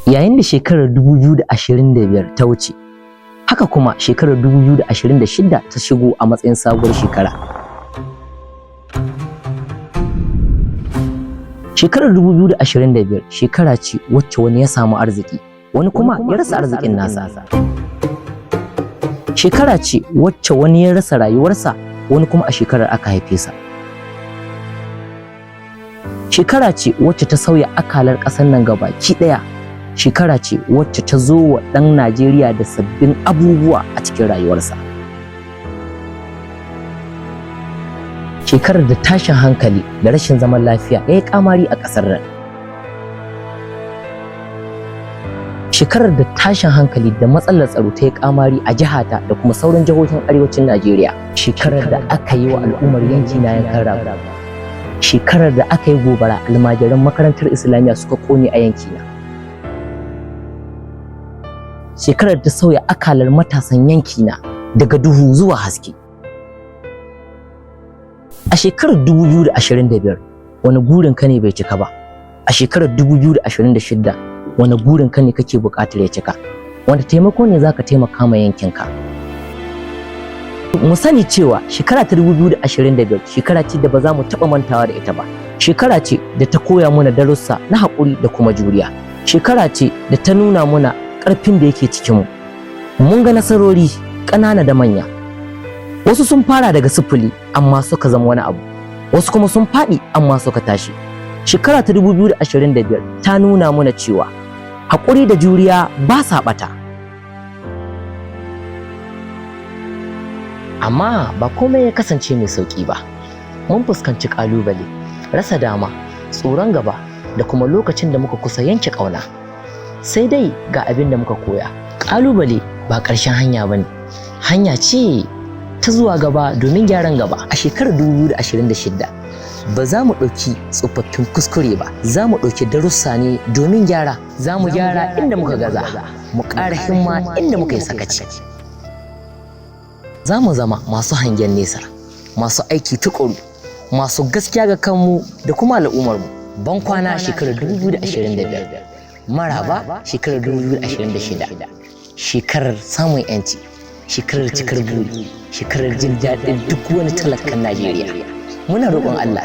Yayin da shekarar 2025 ta wuce, haka kuma shekarar 2026 ta shigo a matsayin sabuwar shekara. Shekarar 2025 shekara ce wacce wani ya samu arziki, wani kuma ya rasa arzikin nasa. Shekara ce wacce wani ya rasa rayuwarsa, wani kuma a shekarar aka haife sa. Shekara ce wacce ta sauya akalar ƙasar nan gabaki ɗaya. Shekara ce wacce ta zo wa ɗan Najeriya da sabbin abubuwa a cikin rayuwarsa. Shekarar da tashin hankali da rashin zaman lafiya ya yi ƙamari a ƙasar nan. Shekarar da tashin hankali da matsalar tsaro ta yi ƙamari a jihata da kuma sauran jihohin arewacin Najeriya. Shekarar da aka yi wa al'ummar yanki na yankan rago. Shekarar da aka yi gobara almajiran makarantar Islamiyya suka ƙone a yankina. Shekarar ta sauya akalar matasan yankina daga duhu zuwa haske. A shekarar 2025 wani gurin ka ne bai cika ba. A shekarar 2026 wani gurin ka ne kake buƙatar ya cika. Wanda taimako ne zaka taimaka ma yankinka. Mu sani cewa shekara ta 2025 shekara ce da ba za mu taɓa mantawa da ita ba. Shekara ce da ta koya mana darussa na haƙuri da kuma juriya. Shekara ce da ta nuna mana ƙarfin da yake cikinmu. Mun ga nasarori ƙanana da manya. Wasu sun fara daga sifili amma suka zama wani abu. Wasu kuma sun faɗi amma suka tashi. Shekara ta 2025 ta nuna mana cewa haƙuri da juriya ba sa ɓata. Amma ba komai ya kasance mai sauƙi ba. Mun fuskanci ƙalubale, rasa dama, tsoron gaba da kuma lokacin da muka kusa yanke ƙauna. Sai dai ga abin da muka koya. Ƙalubale ba ƙarshen hanya ba ne. Hanya ce ta zuwa gaba domin gyaran gaba. A shekarar 2026 ba za mu ɗauki tsofaffin kuskure ba. Za mu ɗauki darussa ne domin gyara. Za mu gyara inda muka gaza, mu ƙara himma inda muka yi sakaci. Za mu zama masu hangen nesa, masu aiki tuƙuru, masu gaskiya ga kanmu da kuma al'ummarmu. Ban kwana shekarar 2025. Maraba shekarar 2026, shekarar samun yanci, shekarar cikar buri, shekarar jin daɗin duk wani talakan Najeriya. Muna roƙon Allah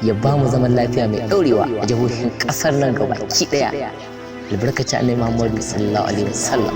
ya ba mu zaman lafiya mai ɗaurewa a jihohin ƙasar nan gabaki ɗaya. Albarkacin Annabi Muhammadu sallallahu alaihi wasallam.